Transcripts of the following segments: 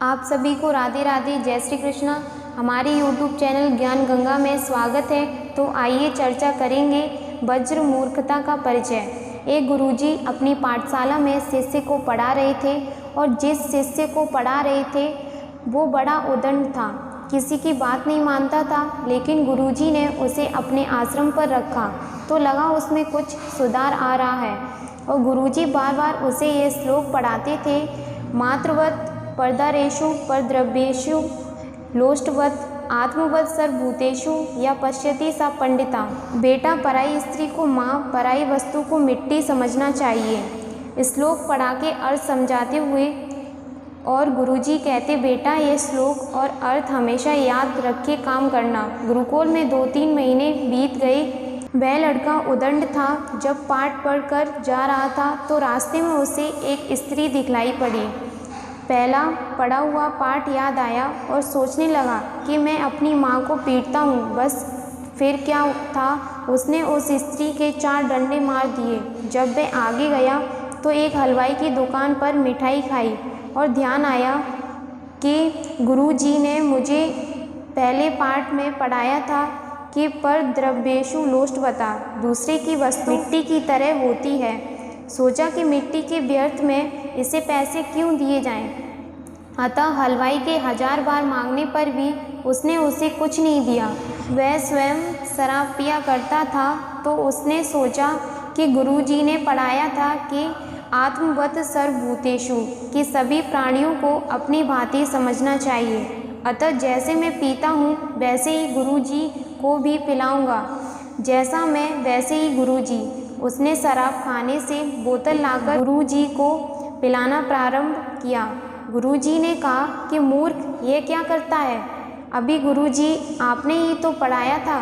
आप सभी को राधे राधे, जय श्री कृष्णा। हमारे YouTube चैनल ज्ञान गंगा में स्वागत है। तो आइए चर्चा करेंगे वज्र मूर्खता का परिचय। एक गुरुजी अपनी पाठशाला में शिष्य को पढ़ा रहे थे और जिस शिष्य को पढ़ा रहे थे वो बड़ा उद्दंड था, किसी की बात नहीं मानता था। लेकिन गुरुजी ने उसे अपने आश्रम पर रखा तो लगा उसमें कुछ सुधार आ रहा है और गुरुजी बार बार उसे ये श्लोक पढ़ाते थे, मातृवत परदारेषु परद्रव्येषु लोष्टवत आत्मवत सर्वभूतेषु या पश्यति सा पंडिता। बेटा, पराई स्त्री को माँ, पराई वस्तु को मिट्टी समझना चाहिए। श्लोक पढ़ा के अर्थ समझाते हुए और गुरुजी कहते, बेटा ये श्लोक और अर्थ हमेशा याद रख के काम करना। गुरुकुल में 2-3 महीने बीत गए। वह लड़का उद्दंड था। जब पाठ पढ़कर जा रहा था तो रास्ते में उसे एक स्त्री दिखलाई पड़ी। पहला पढ़ा हुआ पाठ याद आया और सोचने लगा कि मैं अपनी माँ को पीटता हूँ बस। फिर क्या था, उसने उस स्त्री के 4 डंडे मार दिए। जब वह आगे गया तो एक हलवाई की दुकान पर मिठाई खाई और ध्यान आया कि गुरुजी ने मुझे पहले पाठ में पढ़ाया था कि पर द्रव्येषु लोष्टवता, दूसरे की वस्तु मिट्टी की तरह होती है। सोचा कि मिट्टी के व्यर्थ में इसे पैसे क्यों दिए जाएं। अतः हलवाई के 1000 बार मांगने पर भी उसने उसे कुछ नहीं दिया। वह स्वयं शराब पिया करता था तो उसने सोचा कि गुरुजी ने पढ़ाया था कि आत्मवत सर्वभूतेषु, कि सभी प्राणियों को अपनी भांति समझना चाहिए। अतः जैसे मैं पीता हूँ वैसे ही गुरुजी को भी पिलाऊंगा, जैसा मैं वैसे ही गुरुजी। उसने शराब खाने से बोतल लाकर गुरुजी को पिलाना प्रारंभ किया। गुरुजी ने कहा कि मूर्ख, ये क्या करता है? अभी गुरुजी आपने ही तो पढ़ाया था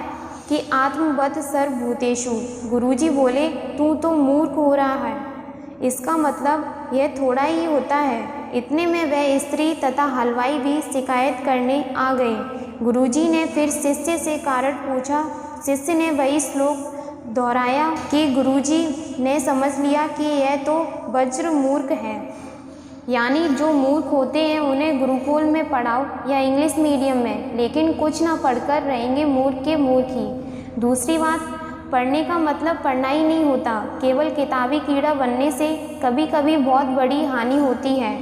कि आत्मवत सर्वभूतेषु। गुरुजी बोले, तू तो मूर्ख हो रहा है, इसका मतलब यह थोड़ा ही होता है। इतने में वह स्त्री तथा हलवाई भी शिकायत करने आ गए। गुरुजी ने फिर शिष्य से कारण पूछा। शिष्य ने वही श्लोक दोहराया कि गुरुजी ने समझ लिया कि यह तो वज्र मूर्ख है, यानी जो मूर्ख होते हैं उन्हें गुरुकुल में पढ़ाओ या इंग्लिश मीडियम में, लेकिन कुछ ना पढ़कर रहेंगे मूर्ख के मूर्ख ही। दूसरी बात, पढ़ने का मतलब पढ़ना ही नहीं होता। केवल किताबी कीड़ा बनने से कभी कभी बहुत बड़ी हानि होती है।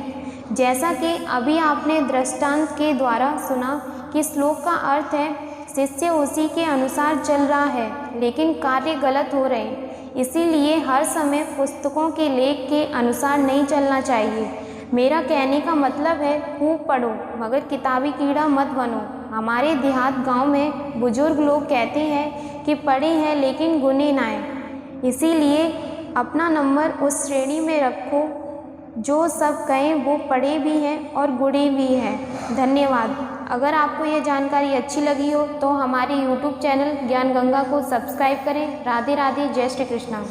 जैसा कि अभी आपने दृष्टांत के द्वारा सुना कि श्लोक का अर्थ है शिष्य उसी के अनुसार चल रहा है लेकिन कार्य गलत हो रहे हैं। इसीलिए हर समय पुस्तकों के लेख के अनुसार नहीं चलना चाहिए। मेरा कहने का मतलब है खूब पढ़ो मगर किताबी कीड़ा मत बनो। हमारे देहात गांव में बुजुर्ग लोग कहते हैं कि पढ़े हैं लेकिन गुने ना आए। इसीलिए अपना नंबर उस श्रेणी में रखो जो सब कहें वो पढ़े भी हैं और गुणे भी हैं। धन्यवाद। अगर आपको ये जानकारी अच्छी लगी हो तो हमारे YouTube चैनल ज्ञान गंगा को सब्सक्राइब करें। राधे राधे, जय श्री कृष्णा।